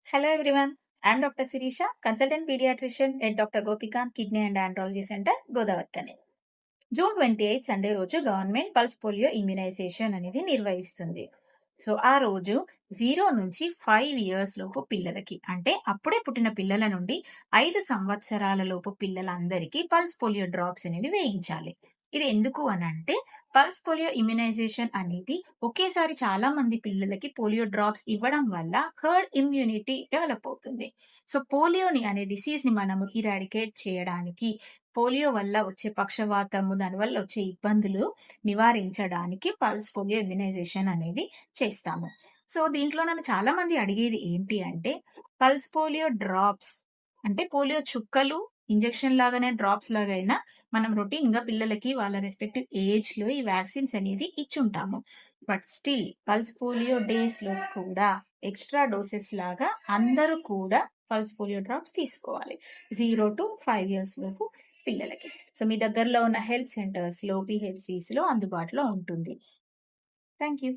Hello everyone. I'm Dr. Sirisha, consultant pediatrician at Dr. Gopikant Kidney and Andrology Center, Godavarkani. June 28 Sunday రోజు government pulse polio immunisation అనేది నిర్వహిస్తుంది. So ఆ రోజు 0 నుంచి 5 years లోపు పిల్లలకి అంటే అప్పుడే పుట్టిన పిల్లల నుండి 5 సంవత్సరాల లోపు పిల్లలందరికీ పల్స్ పోలియో డ్రాప్స్ అనేది వేయించాలి. ఇది ఎందుకు అనంటే పల్స్ పోలియో ఇమ్యునైజేషన్ అనేది ఒకేసారి చాలా మంది పిల్లలకి పోలియో డ్రాప్స్ ఇవ్వడం వల్ల హర్డ్ ఇమ్యూనిటీ డెవలప్ అవుతుంది. సో పోలియోని అనే డిసీజ్ ని మనము ఇరాడికేట్ చేయడానికి, పోలియో వల్ల వచ్చే పక్షవాతము, దానివల్ల వచ్చే ఇబ్బందులు నివారించడానికి పల్స్ పోలియో ఇమ్యునైజేషన్ అనేది చేస్తాము. సో దీంట్లో నన్ను చాలా మంది అడిగేది ఏంటి అంటే, పల్స్ పోలియో డ్రాప్స్ అంటే పోలియో చుక్కలు ఇంజెక్షన్ లాగానే డ్రాప్స్ లాగైనా మనం రొటీన్ గా పిల్లలకి వాళ్ళ రెస్పెక్టివ్ ఏజ్ లో ఈ వ్యాక్సిన్స్ అనేది ఇచ్చుంటాము. But still pulse polio days లో కూడా ఎక్స్ట్రా డోసెస్ లాగా అందరూ కూడా పల్స్ పోలియో డ్రాప్స్ తీసుకోవాలి 0 to 5 ఇయర్స్ లోపు పిల్లలకి. సో మీ దగ్గరలో ఉన్న హెల్త్ సెంటర్స్ లో, పిహెచ్సిస్ లో అందుబాటులో ఉంటుంది. Thank you.